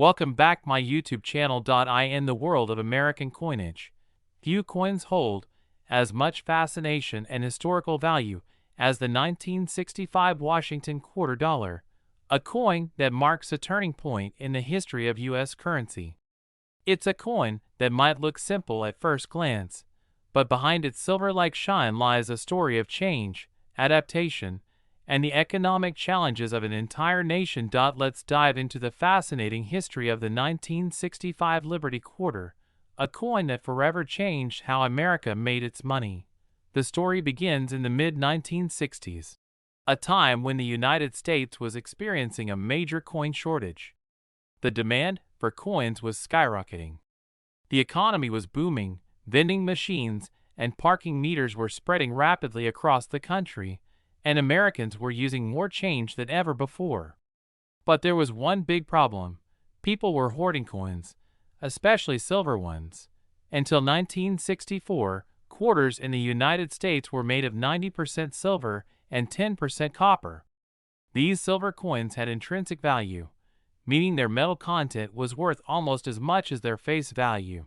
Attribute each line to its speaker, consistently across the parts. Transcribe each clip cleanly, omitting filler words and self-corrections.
Speaker 1: Welcome back my YouTube channel. In the world of American coinage, few coins hold as much fascination and historical value as the 1965 Washington quarter dollar, a coin that marks a turning point in the history of U.S. currency. It's a coin that might look simple at first glance, but behind its silver-like shine lies a story of change, adaptation, and the economic challenges of an entire nation. Let's dive into the fascinating history of the 1965 Liberty Quarter, a coin that forever changed how America made its money. The story begins in the mid-1960s, a time when the United States was experiencing a major coin shortage. The demand for coins was skyrocketing. The economy was booming, vending machines and parking meters were spreading rapidly across the country, and Americans were using more change than ever before. But there was one big problem. People were hoarding coins, especially silver ones. Until 1964, quarters in the United States were made of 90% silver and 10% copper. These silver coins had intrinsic value, meaning their metal content was worth almost as much as their face value.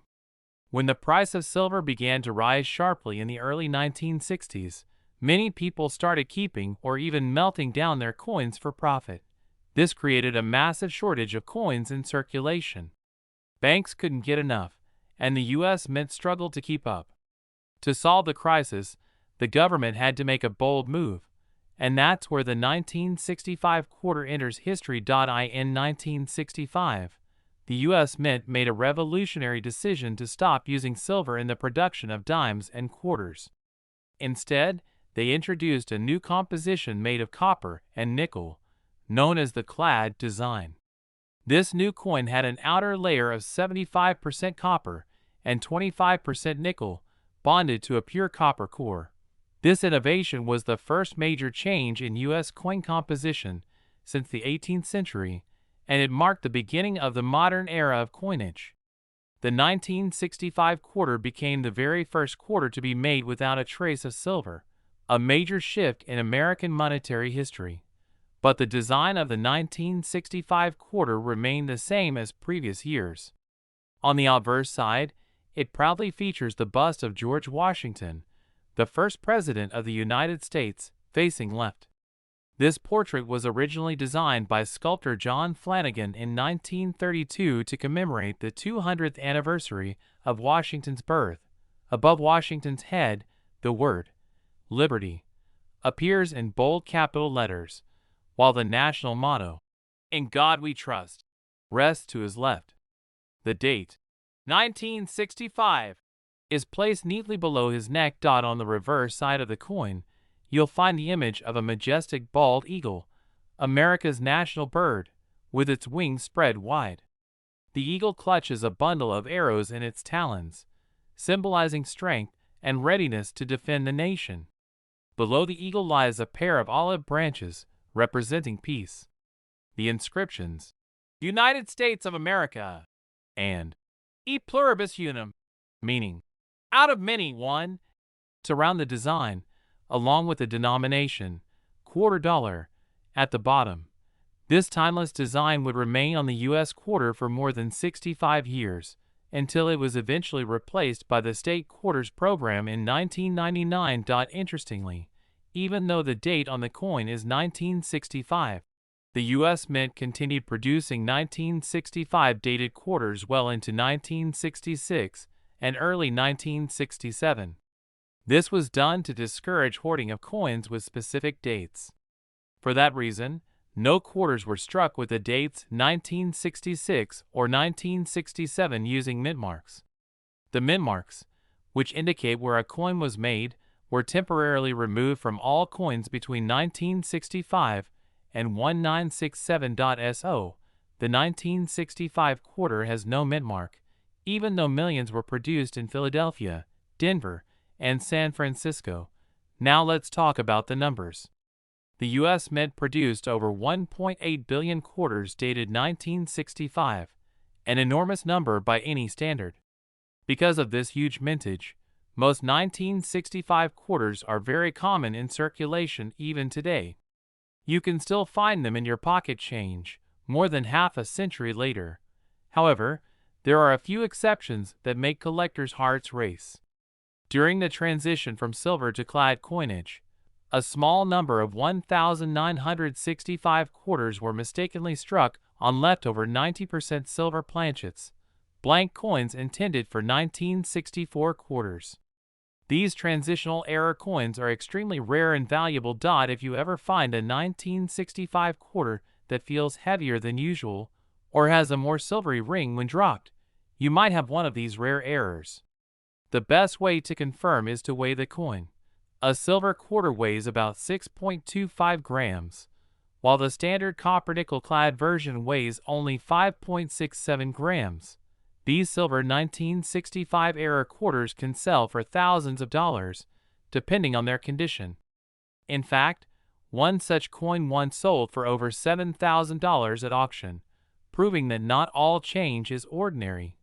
Speaker 1: When the price of silver began to rise sharply in the early 1960s, many people started keeping or even melting down their coins for profit. This created a massive shortage of coins in circulation. Banks couldn't get enough, and the U.S. Mint struggled to keep up. To solve the crisis, the government had to make a bold move, and that's where the 1965 quarter enters history. In 1965, the U.S. Mint made a revolutionary decision to stop using silver in the production of dimes and quarters. Instead, they introduced a new composition made of copper and nickel, known as the clad design. This new coin had an outer layer of 75% copper and 25% nickel, bonded to a pure copper core. This innovation was the first major change in U.S. coin composition since the 18th century, and it marked the beginning of the modern era of coinage. The 1965 quarter became the very first quarter to be made without a trace of silver, a major shift in American monetary history. But the design of the 1965 quarter remained the same as previous years. On the obverse side, it proudly features the bust of George Washington, the first president of the United States, facing left. This portrait was originally designed by sculptor John Flanagan in 1932 to commemorate the 200th anniversary of Washington's birth. Above Washington's head, the word Liberty appears in bold capital letters, while the national motto, "In God We Trust," rests to his left. The date, 1965, is placed neatly below his neck. On the reverse side of the coin, you'll find the image of a majestic bald eagle, America's national bird, with its wings spread wide. The eagle clutches a bundle of arrows in its talons, symbolizing strength and readiness to defend the nation. Below the eagle lies a pair of olive branches, representing peace. The inscriptions, "United States of America," and "E pluribus unum," meaning "out of many, one," surround the design, along with the denomination, quarter dollar, at the bottom. This timeless design would remain on the U.S. quarter for more than 65 years, until it was eventually replaced by the state quarters program in 1999. Interestingly, even though the date on the coin is 1965, the U.S. Mint continued producing 1965 dated quarters well into 1966 and early 1967. This was done to discourage hoarding of coins with specific dates. For that reason, no quarters were struck with the dates 1966 or 1967 using mint marks. The mint marks, which indicate where a coin was made, were temporarily removed from all coins between 1965 and 1967. The 1965 quarter has no mint mark, even though millions were produced in Philadelphia, Denver, and San Francisco. Now let's talk about the numbers. The U.S. Mint produced over 1.8 billion quarters dated 1965, an enormous number by any standard. Because of this huge mintage, most 1965 quarters are very common in circulation even today. You can still find them in your pocket change, more than half a century later. However, there are a few exceptions that make collectors' hearts race. During the transition from silver to clad coinage, a small number of 1,965 quarters were mistakenly struck on leftover 90% silver planchets, blank coins intended for 1964 quarters. These transitional error coins are extremely rare and valuable. If you ever find a 1965 quarter that feels heavier than usual or has a more silvery ring when dropped, you might have one of these rare errors. The best way to confirm is to weigh the coin. A silver quarter weighs about 6.25 grams, while the standard copper-nickel clad version weighs only 5.67 grams. These silver 1965 error quarters can sell for thousands of dollars, depending on their condition. In fact, one such coin once sold for over $7,000 at auction, proving that not all change is ordinary.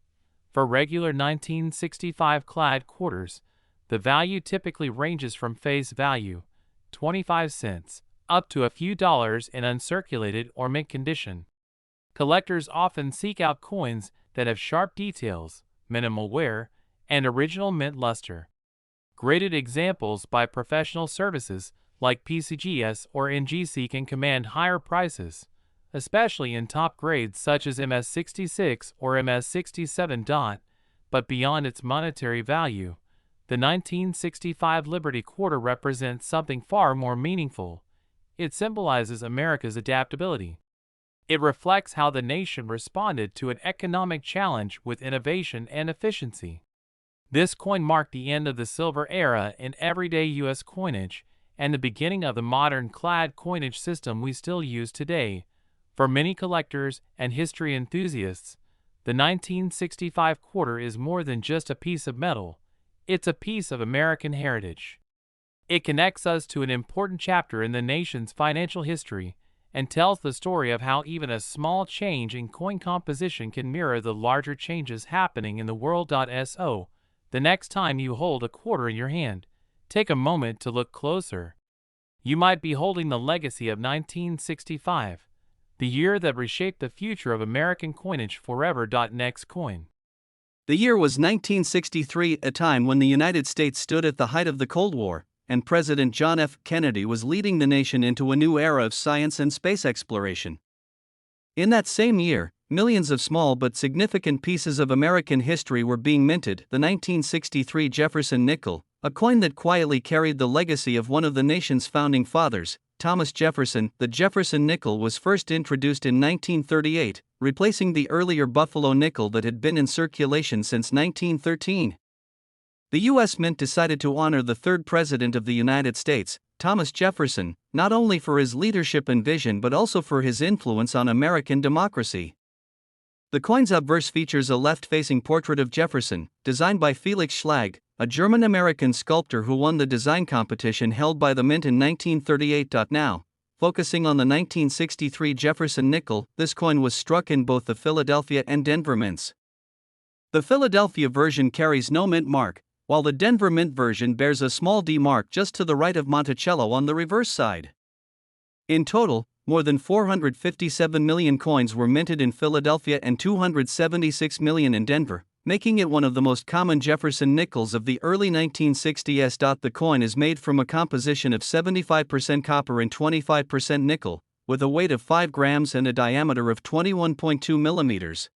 Speaker 1: For regular 1965 clad quarters, the value typically ranges from face value, 25 cents, up to a few dollars in uncirculated or mint condition. Collectors often seek out coins that have sharp details, minimal wear, and original mint luster. Graded examples by professional services like PCGS or NGC can command higher prices, especially in top grades such as MS66 or MS67. But beyond its monetary value, the 1965 Liberty Quarter represents something far more meaningful. It symbolizes America's adaptability. It reflects how the nation responded to an economic challenge with innovation and efficiency. This coin marked the end of the silver era in everyday U.S. coinage and the beginning of the modern clad coinage system we still use today. For many collectors and history enthusiasts, the 1965 quarter is more than just a piece of metal. It's a piece of American heritage. It connects us to an important chapter in the nation's financial history and tells the story of how even a small change in coin composition can mirror the larger changes happening in the world. So, the next time you hold a quarter in your hand, take a moment to look closer. You might be holding the legacy of 1965, the year that reshaped the future of American coinage forever. Next coin.
Speaker 2: The year was 1963, a time when the United States stood at the height of the Cold War, and President John F. Kennedy was leading the nation into a new era of science and space exploration. In that same year, millions of small but significant pieces of American history were being minted. The 1963 Jefferson nickel, a coin that quietly carried the legacy of one of the nation's founding fathers, Thomas Jefferson. The Jefferson nickel was first introduced in 1938, replacing the earlier Buffalo nickel that had been in circulation since 1913. The U.S. Mint decided to honor the third President of the United States, Thomas Jefferson, not only for his leadership and vision but also for his influence on American democracy. The coin's obverse features a left-facing portrait of Jefferson, designed by Felix Schlag, a German-American sculptor who won the design competition held by the Mint in 1938. Now, focusing on the 1963 Jefferson nickel, this coin was struck in both the Philadelphia and Denver mints. The Philadelphia version carries no mint mark, while the Denver Mint version bears a small D mark just to the right of Monticello on the reverse side. In total, more than 457 million coins were minted in Philadelphia and 276 million in Denver, making it one of the most common Jefferson nickels of the early 1960s. The coin is made from a composition of 75% copper and 25% nickel, with a weight of 5 grams and a diameter of 21.2 millimeters.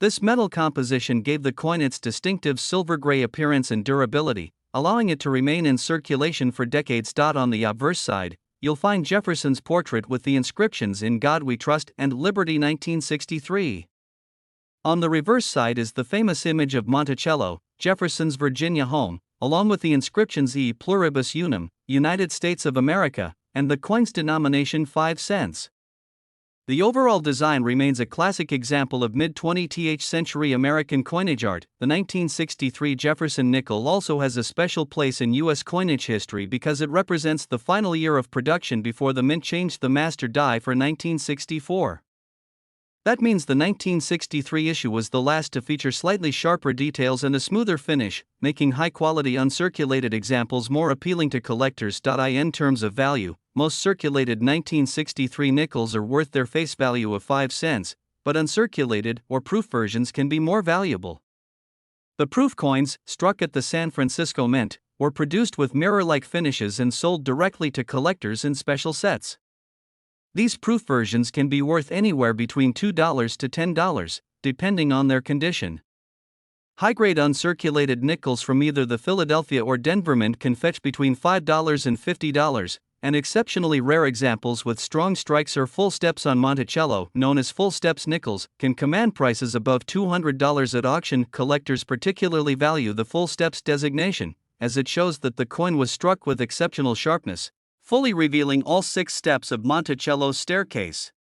Speaker 2: This metal composition gave the coin its distinctive silver-gray appearance and durability, allowing it to remain in circulation for decades. On the obverse side, you'll find Jefferson's portrait with the inscriptions "In God We Trust" and "Liberty 1963." On the reverse side is the famous image of Monticello, Jefferson's Virginia home, along with the inscriptions "E Pluribus Unum," United States of America, and the coin's denomination 5 cents. The overall design remains a classic example of mid-20th century American coinage art. The 1963 Jefferson nickel also has a special place in U.S. coinage history because it represents the final year of production before the Mint changed the master die for 1964. That means the 1963 issue was the last to feature slightly sharper details and a smoother finish, making high-quality uncirculated examples more appealing to collectors. In terms of value, most circulated 1963 nickels are worth their face value of 5 cents, but uncirculated or proof versions can be more valuable. The proof coins, struck at the San Francisco Mint, were produced with mirror-like finishes and sold directly to collectors in special sets. These proof versions can be worth anywhere between $2 to $10, depending on their condition. High-grade uncirculated nickels from either the Philadelphia or Denver Mint can fetch between $5 and $50, and exceptionally rare examples with strong strikes or full steps on Monticello, known as full steps nickels, can command prices above $200 at auction. Collectors particularly value the full steps designation, as it shows that the coin was struck with exceptional sharpness, fully revealing all 6 steps of Monticello's staircase.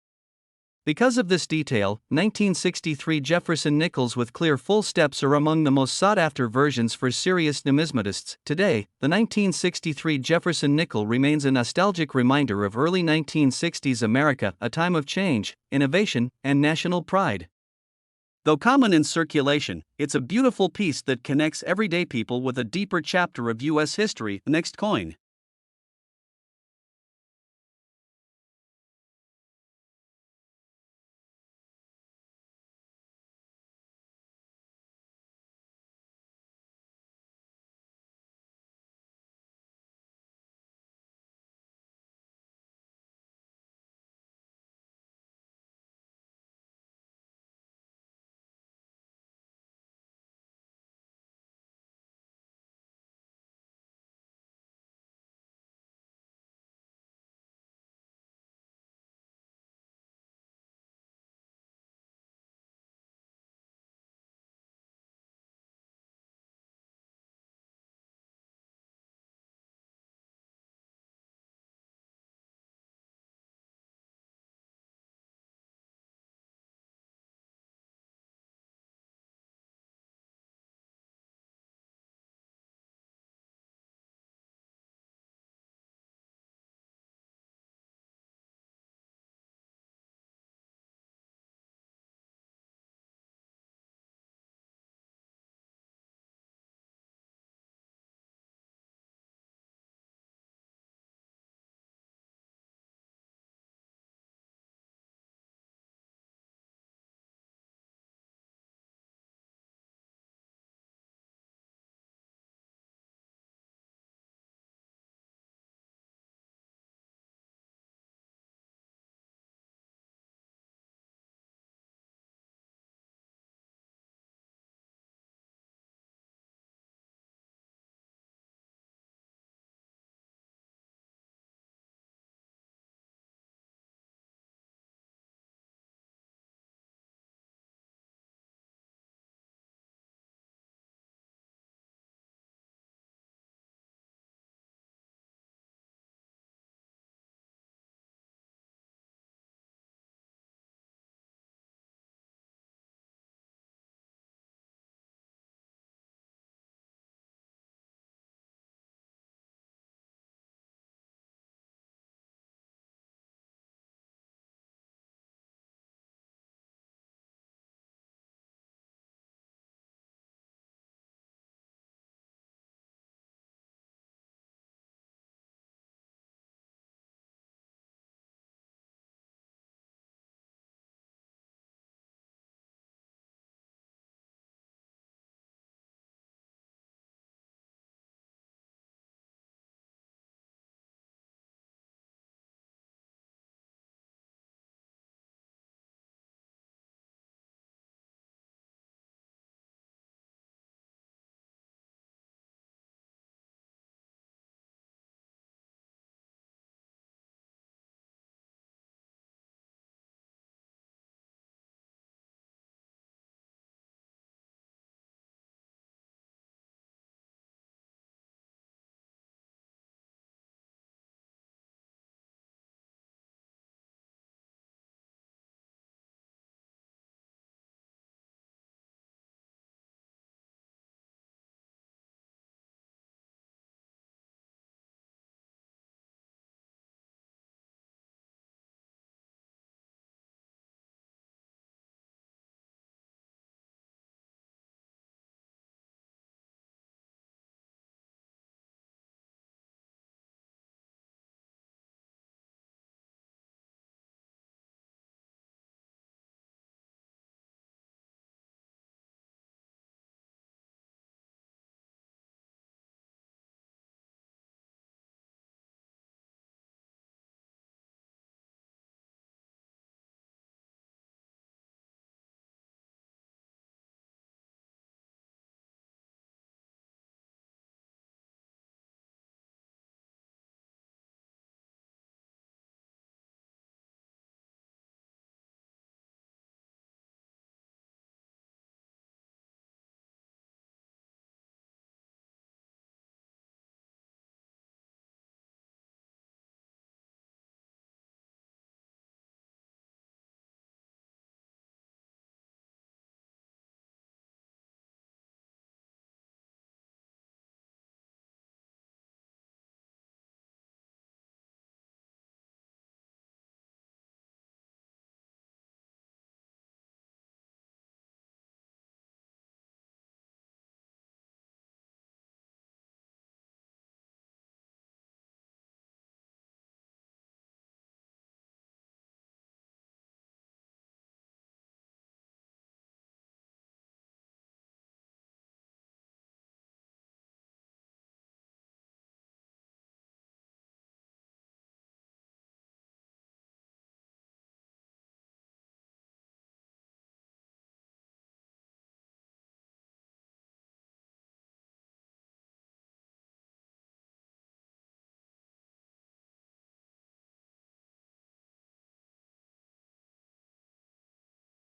Speaker 2: Because of this detail, 1963 Jefferson nickels with clear full steps are among the most sought-after versions for serious numismatists. Today, the 1963 Jefferson nickel remains a nostalgic reminder of early 1960s America, a time of change, innovation, and national pride. Though common in circulation, it's a beautiful piece that connects everyday people with a deeper chapter of U.S. history. Next coin.